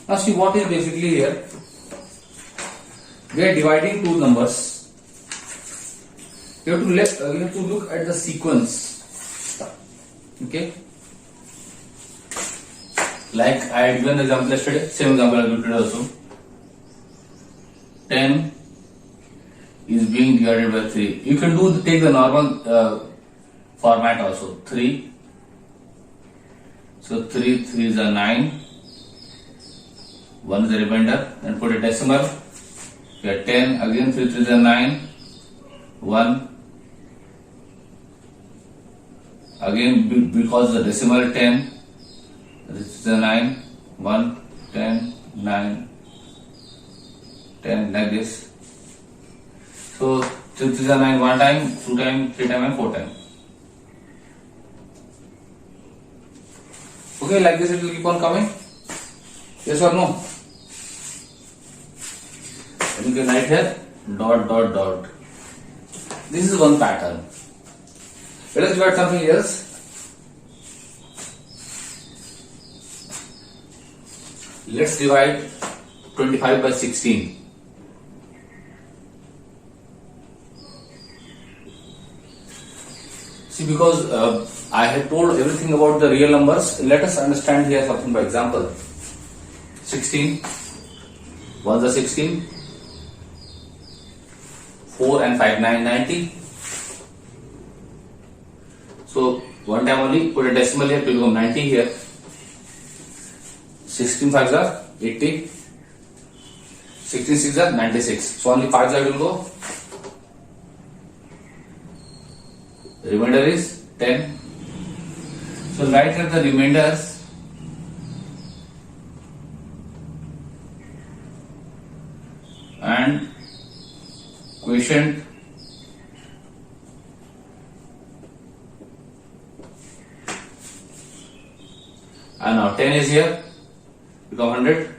Now see what is basically here. We are dividing two numbers. You have to look at the sequence. Okay. Like I had given example yesterday, same example I will do today also. 10 is being divided by 3. You can take the normal format also. 3. So 3 is a 9. 1 is the remainder. And put a decimal. You have 10. Again 3 is a 9. 1. Again because the decimal 10. This is a 9. 1, 10, 9, 10 like this. So 3 is a 9 one time, 2 time, 3 time and 4 time. Okay, like this it will keep on coming. Yes or no? And you can write here dot dot dot. This is one pattern. Let us divide something else. Let's divide 25 by 16. See, because I have told everything about the real numbers, let us understand here something by example. 16, 1 is 16, 4 and 5, 9, 90. So, one time only, put a decimal here to become 90 here. 16 5s are 80, 16 6s are 96. So, only 5 side will go. The remainder is 10. So, write here the remainders. And quotient. And now 10 is here, become 100,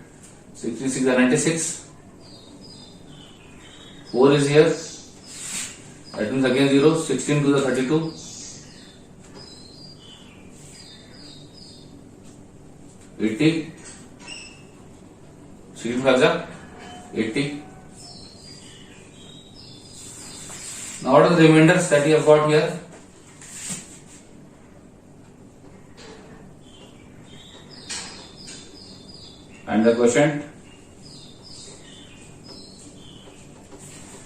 16 6 are 96, 4 is here, that means again 0, 16 to the 32, 80, 16 5 are 80. Now what are the remainders that you have got here? And the quotient.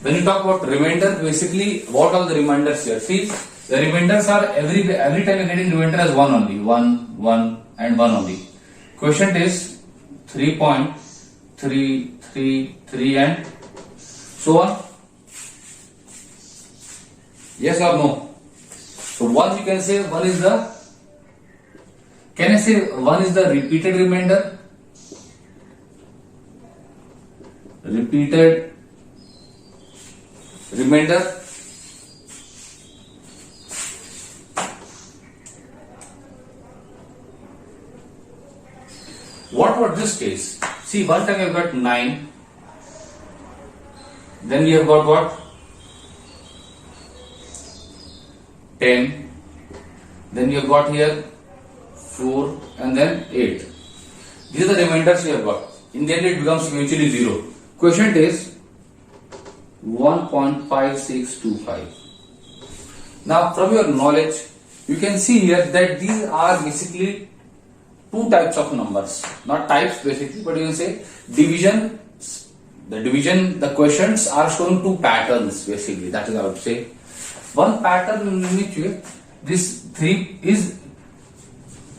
When you talk about remainder, basically what are the remainders here? See, the remainders are every time you are getting remainder as 1 only. 1, 1 and 1 only. Quotient is 3.333 and so on. Yes or no? So once you can say 1 is the, can I say 1 is the repeated remainder? Repeated remainder. What about this case? See, one time you have got 9, then you have got what? 10, then you have got here 4 and then 8. These are the remainders you have got. In the end it becomes eventually 0. Quotient is 1.5625. Now from your knowledge, you can see here that these are basically two types of numbers. Not types basically, but you can say division. The quotients are showing two patterns basically. That is I would say. One pattern in which this 3 is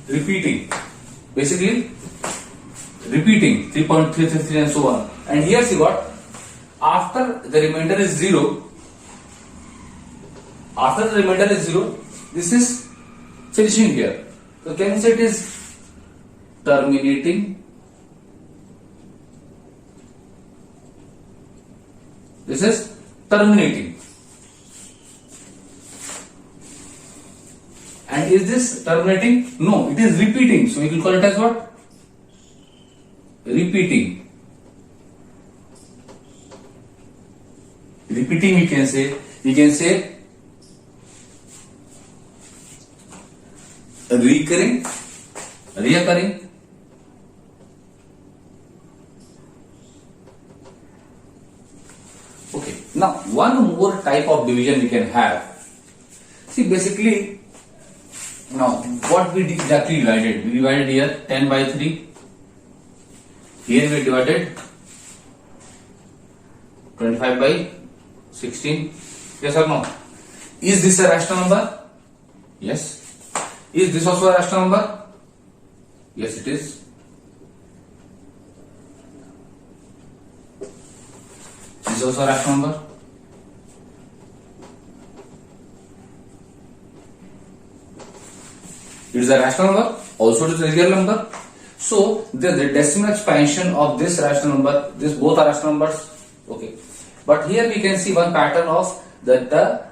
repeating. Basically repeating 3.333 and so on. And here see what? After the remainder is 0, this is finishing here. So can you say it is terminating? This is terminating. And is this terminating? No, it is repeating. So we will call it as what? Repeating. Repeating we can say reoccurring, Now, one more type of division we can have. See, basically, now what we exactly divided? We divided here 10 by 3. Here we divided 25 by 16. Yes or no? Is this a rational number? Yes. Is this also a rational number? Yes, it is. This is also a rational number. It is a rational number. Also, it is a real number. So, the decimal expansion of this rational number, this both are rational numbers. Okay. But here we can see one pattern of that the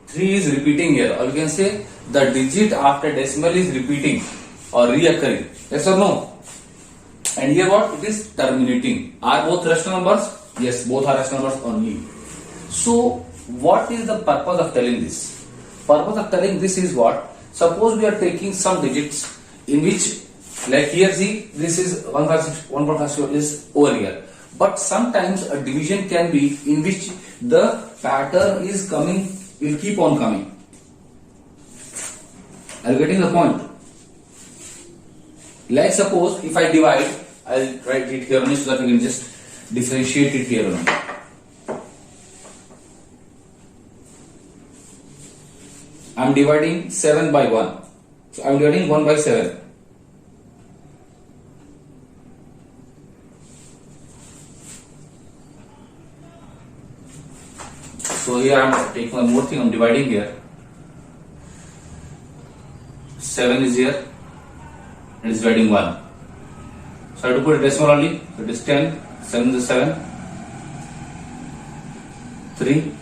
3 is repeating here, or we can say the digit after decimal is repeating or reoccurring. Yes or no? And here what? It is terminating. Are both rational numbers? Yes, both are rational numbers only. So, what is the purpose of telling this? Purpose of telling this is what? Suppose we are taking some digits in which, like here, see, this is 1.6 is over here. But sometimes a division can be in which the pattern is coming, will keep on coming. Are you getting the point? Like suppose if I divide, I'll write it here only so that we can just differentiate it here only. I'm dividing 7 by 1. So I'm dividing 1 by 7. So here I'm taking one more thing, I'm dividing here. 7 is here and it's dividing 1. So I have to put a decimal only. So it is 10, 7 is 7, 3,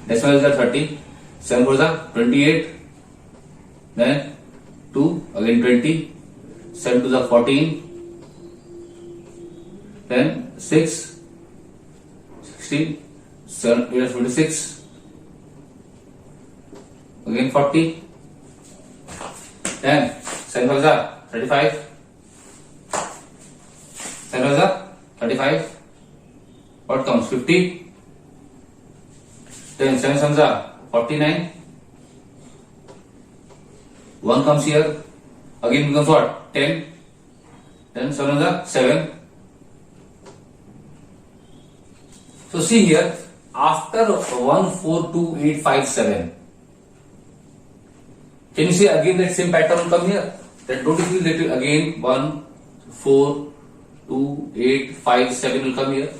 decimal is 30, 7 goes up 28, then 2, again 20, 7 to the 14, then 6, 16, 7 is 26, again 40, then 7 goes up 35, 7 goes up 35, what comes 50, then 7 comes up 49, 1 comes here, again becomes what? 10, then 7 is a 7. So see here, after 1, 4, 2, 8, 5, 7, can you see again that same pattern will come here? Then don't you feel that again 1, 4, 2, 8, 5, 7 will come here?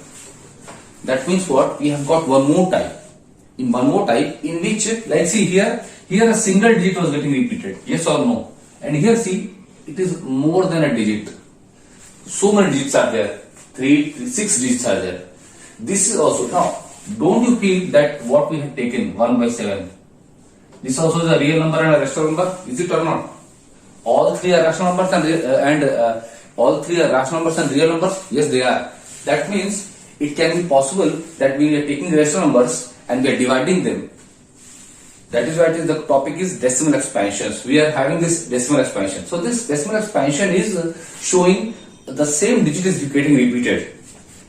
That means what? We have got one more type. In one more type, in which, like see here a single digit was getting repeated, yes or no? And here see, it is more than a digit. So many digits are there, 6 digits are there. This is also, now, don't you feel that what we have taken, 1 by 7, this also is a real number and a rational number, is it or not? All three are rational numbers and all three are rational numbers and real numbers, yes they are. That means, it can be possible that we are taking rational numbers and we are dividing them. That is why the topic is decimal expansions. We are having this decimal expansion. So this decimal expansion is showing the same digit is getting repeated.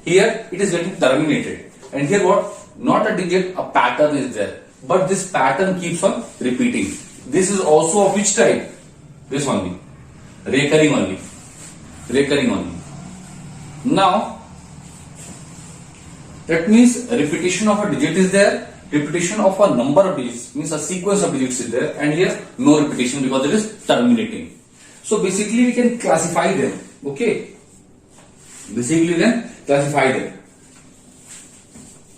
Here it is getting terminated. And here what? Not a digit, a pattern is there. But this pattern keeps on repeating. This is also of which type? This only. Recurring only. Recurring only. Now, that means repetition of a digit is there, repetition of a number of digits means a sequence of digits is there, and here no repetition because it is terminating. So basically we can classify them. Okay. Basically we can classify them.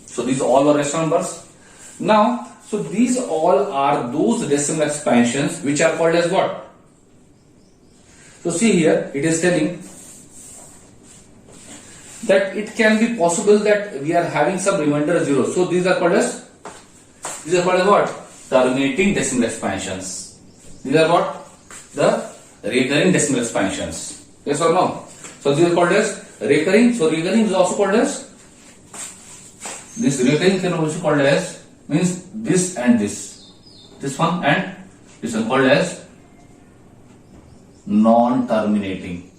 So these all are rational numbers. Now, so these all are those decimal expansions which are called as what? So see here, it is telling that it can be possible that we are having some remainder zero. So these are called as what? Terminating decimal expansions. These are what? The recurring decimal expansions. Yes or no? So these are called as recurring. So recurring is also called as, this recurring can also called as, means this and this. This one and this one called as non-terminating.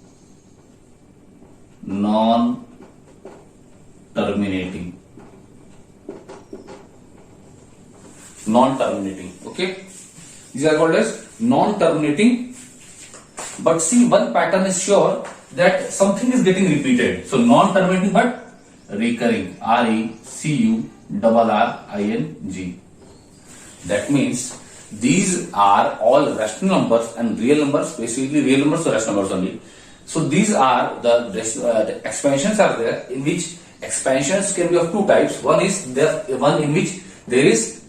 Non-terminating. non-terminating. Okay, these are called as non-terminating. But see, one pattern is sure that something is getting repeated. So non-terminating but recurring. RECURRING. That means these are all rational numbers and real numbers. Basically, real numbers or rational numbers only. So these are the expansions are there, in which expansions can be of two types. One is the one in which there is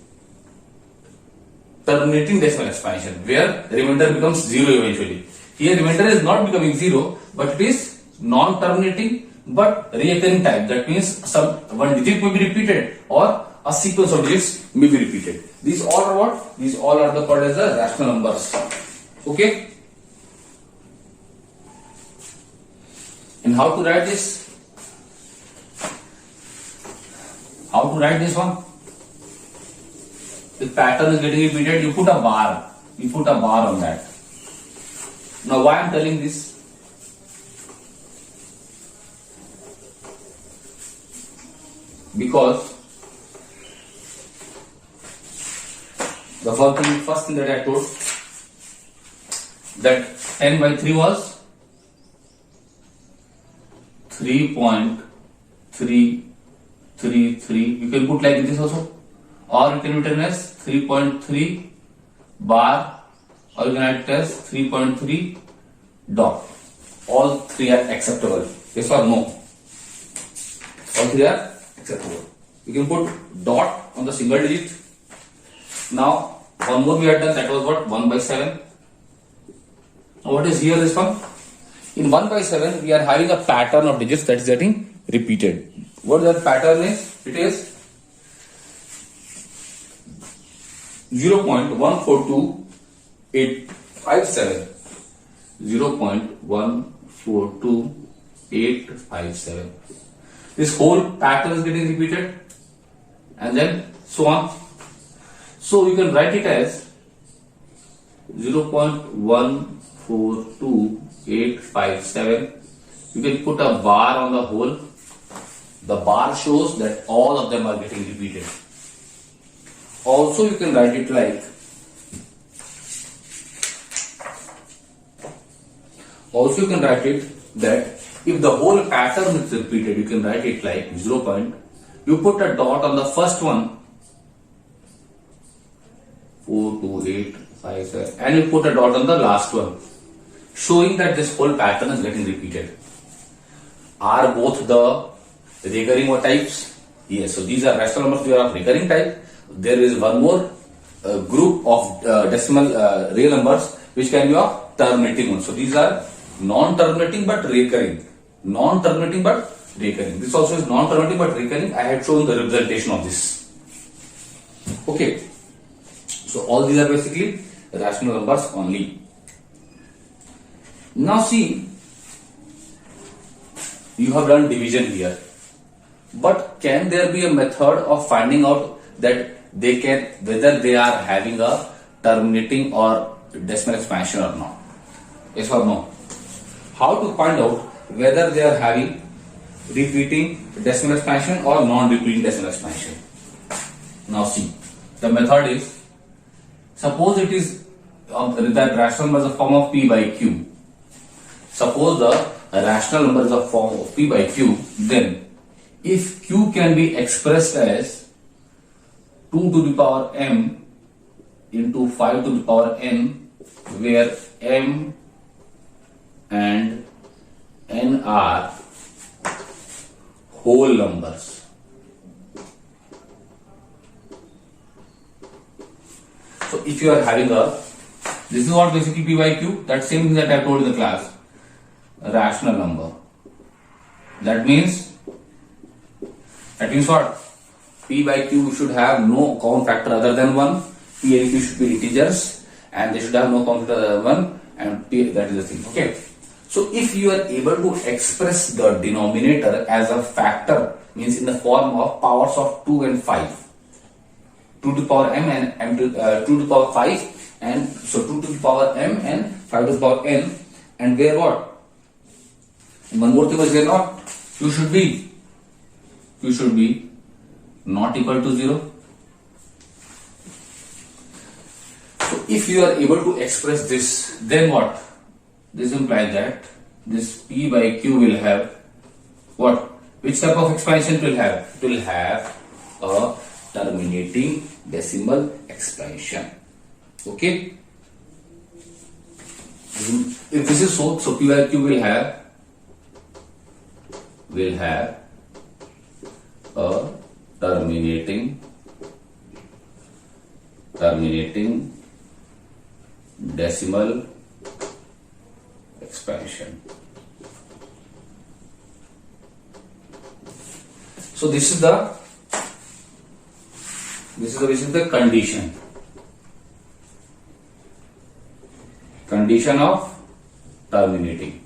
terminating decimal expansion, where remainder becomes zero eventually. Here remainder is not becoming zero, but it is non-terminating but recurring type. That means some one digit may be repeated or a sequence of digits may be repeated. These all are what? These all are called as the rational numbers. Okay. And how to write this? How to write this one? The pattern is getting repeated. You put a bar. You put a bar on that. Now, why I am telling this? Because the first thing that I told, that 10 by 3 was 3.333. You can put like this also, or you can written as 3.3 bar, or you can write it as 3.3 dot. All three are acceptable. Yes or no? All three are acceptable. You can put dot on the single digit. Now, one more we had done, that was what? 1 by 7. Now, what is here this one? In 1 by 7, we are having a pattern of digits that is getting repeated. What that pattern is? It is 0.142857. 0.142857. This whole pattern is getting repeated, and then so on. So you can write it as 0.142857. You can put a bar on the whole. The bar shows that all of them are getting repeated. Also, you can write it like, that if the whole pattern is repeated, you can write it like 0. You put a dot on the first one, 42857, and you put a dot on the last one, showing that this whole pattern is getting repeated. Are both the recurring types? Yes. So these are rational numbers. They are of recurring type. There is one more group of decimal real numbers which can be of terminating ones. So these are non-terminating but recurring. Non-terminating but recurring. This also is non-terminating but recurring. I had shown the representation of this. Okay. So all these are basically rational numbers only. Now see, you have done division here. But can there be a method of finding out that whether they are having a terminating or decimal expansion or not? Yes or no? How to find out whether they are having repeating decimal expansion or non-repeating decimal expansion? Now see, the method is, suppose it is that rational number is a form of P by Q. Suppose the rational number is a form of P by Q, then if Q can be expressed as 2 to the power m into 5 to the power n, where m and n are whole numbers. So if you are having this is what basically P by Q, that same thing that I told in the class, a rational number. That means what? P by Q should have no common factor other than 1. P and Q should be integers, and they should have no common factor other than 1, and P, that is the thing. Okay. So if you are able to express the denominator as a factor, means in the form of powers of 2 and 5, 2 to the power m and 2 to the power 5, and so 2 to the power m and 5 to the power n, and where what? And one more thing was there not? Q should be not equal to 0. if you are able to express this, then what? This implies that this P by Q will have what? Which type of expansion it will have? It will have a terminating decimal expansion. Okay? If this is so, so P by Q will have a terminating decimal expansion. So this is the condition of terminating.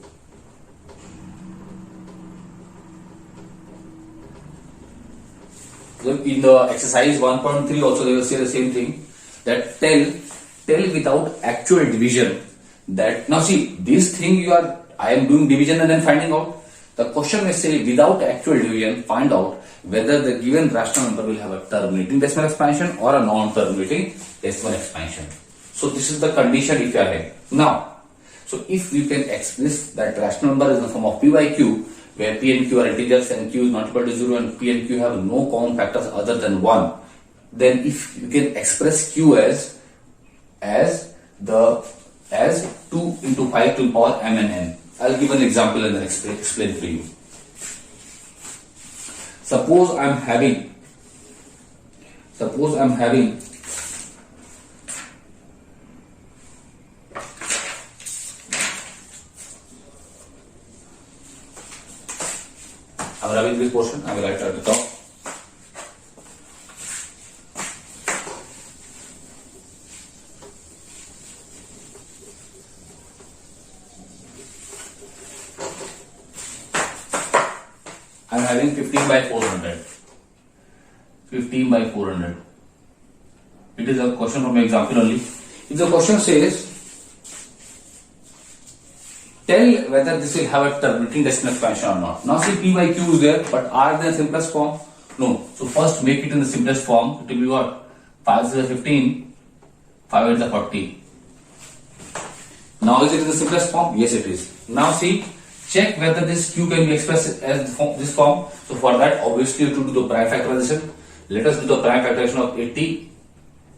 So in the exercise 1.3 also they will say the same thing, that tell without actual division. That now see, this thing I am doing division and then finding out. The question may say without actual division, find out whether the given rational number will have a terminating decimal expansion or a non-terminating decimal expansion. So this is the condition if you are having. Now, so if you can express that rational number in the form of P by Q, where P and Q are integers and Q is not equal to 0 and P and Q have no common factors other than 1, then if you can express Q as 2 into 5 to the power m and n. I'll give an example and then explain for you. Suppose I'm having this portion, I will write at the top. I'm having 15 by 400. 15 by 400. It is a question from example only. If the question says, tell whether this will have a terminating decimal expansion or not. Now see, P by Q is there, but are they in the simplest form? No. So first make it in the simplest form. It will be what? 5 is 15, 5 is 40. Now is it in the simplest form? Yes, it is. Now see, check whether this Q can be expressed as this form. So for that, obviously you have to do the prime factorization. Let us do the prime factorization of 80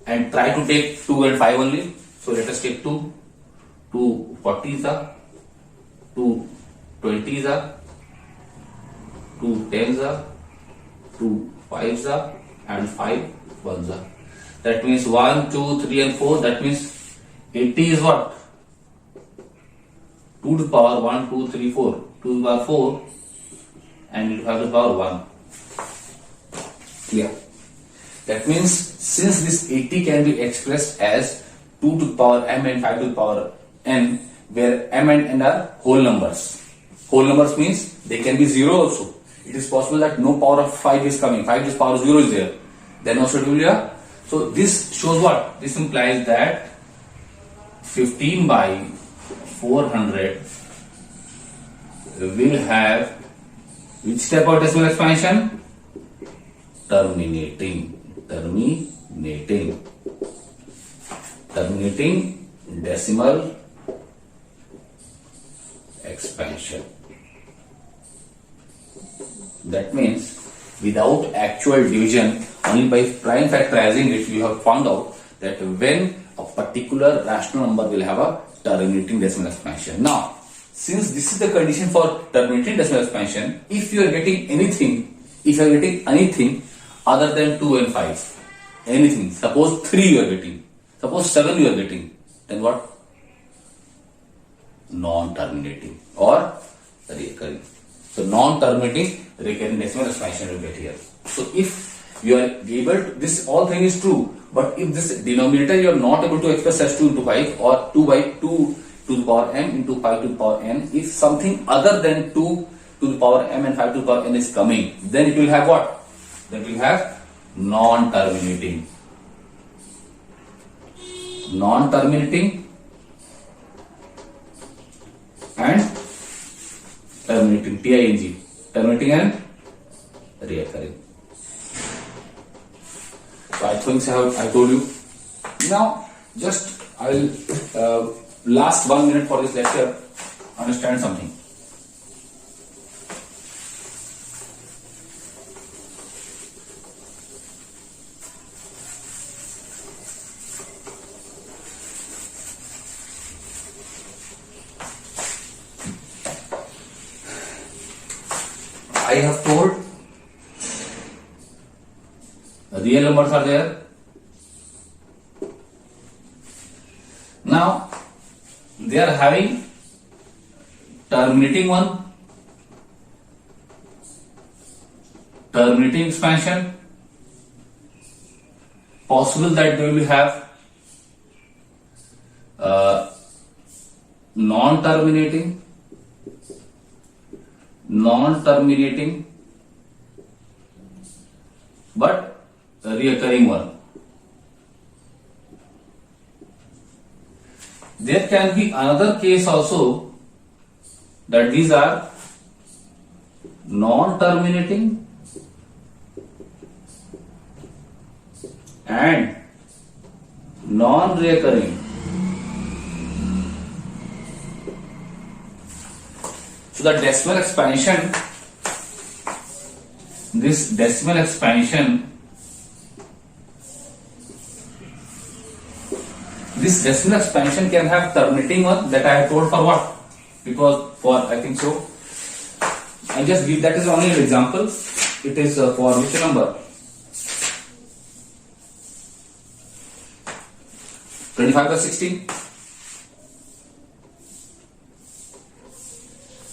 and try to take 2 and 5 only. So let us take 2 40s are, 2 20s are, 2 10s are, 2 5s are, and 5 1s are. That means 1, 2, 3 and 4. That means 80 is what? 2 to the power 1, 2, 3, 4. 2 to the power 4 and 5 to the power 1. Clear? That means since this 80 can be expressed as 2 to the power m and 5 to the power n, where m and n are whole numbers. Whole numbers means they can be 0 also. It is possible that no power of 5 is coming. 5 is power 0 is there. Then also it will be here. So this shows what? This implies that 15 by 400 will have which type of decimal expansion? Terminating decimal expansion. That means without actual division, only by prime factorizing it, you have found out that when a particular rational number will have a terminating decimal expansion. Now, since this is the condition for terminating decimal expansion, if you are getting anything other than 2 and 5, anything, suppose 3 you are getting, suppose 7 you are getting, then what? Non-terminating or recurring. So non-terminating recurring decimal expansion will get here. So if you are able to, this all thing is true, but if this denominator you are not able to express as 2 into 5 or 2 by 2 to the power m into 5 to the power n, if something other than 2 to the power m and 5 to the power n is coming, then it will have what? Then it will have non-terminating and terminating, terminating and recurring. So I think I told you. Now just I will last 1 minute for this lecture. Understand something. I have told real numbers are there. Now they are having terminating one, terminating expansion, possible that they will have non-terminating, but a recurring one. There can be another case also that these are non-terminating and non-recurring. So the decimal expansion, this decimal expansion can have terminating one, that I have told for what? Because for, I think so, I just give that as only an example. It is for which number? 25 by 16.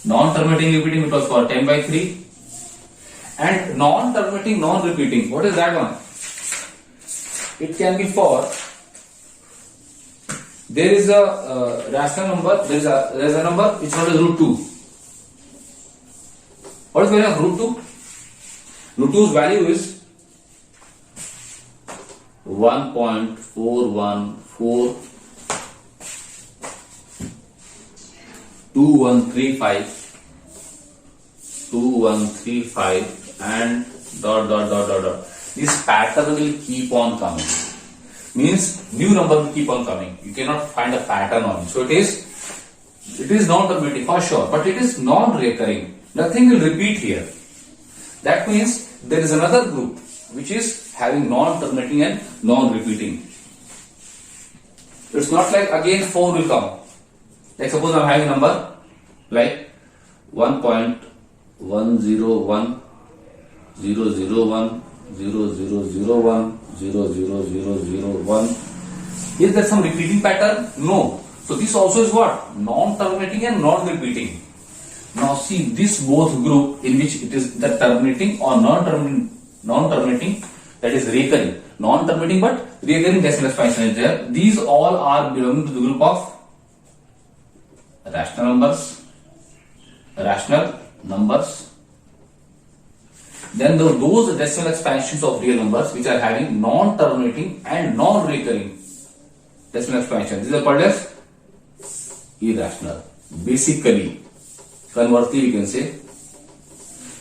Non-terminating repeating, it was for 10 by 3. And non-terminating, non-repeating, what is that one? It can be for, there is a rational number, there is a number which is known as root 2. What is the value of root 2? Root 2's value is 1.414235 and dot. This pattern will keep on coming. Means new number will keep on coming. You cannot find a pattern on it. So it is non-terminating for sure, but it is non-recurring. Nothing will repeat here. That means there is another group which is having non-terminating and non-repeating. It's not like again 4 will come. Like suppose I am having a number like 1.10100100010001. Is there some repeating pattern? No. So this also is what? Non-terminating and non-repeating. Now see this both group in which it is the terminating or non-terminating, that is recurring. Non-terminating but recurring decimal expansion is there. These all are belonging to the group of rational numbers. Then those decimal expansions of real numbers which are having non-terminating and non-recurring decimal expansion, these are called as irrational. Basically, conversely we can say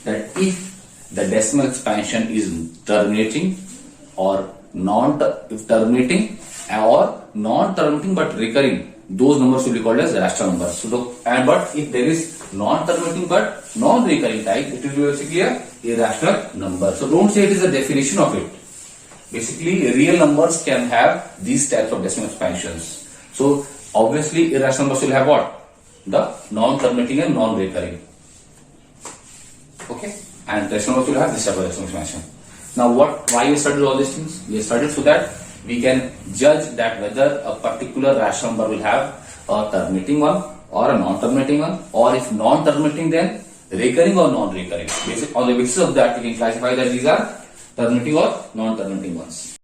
that if the decimal expansion is terminating or non-terminating but recurring, those numbers will be called as rational numbers. So but if there is non-terminating but non-recurring type, it will be basically a irrational number. So don't say it is a definition of it. Basically, real numbers can have these types of decimal expansions. So obviously, irrational numbers will have what? The non-terminating and non-recurring. Okay, and rational numbers will have this type of decimal expansion. Now, why we studied all these things? We studied so that we can judge that whether a particular rational number will have a terminating one or a non-terminating one, or if non-terminating, then recurring or non-recurring. On the basis of that, we can classify that these are terminating or non-terminating ones.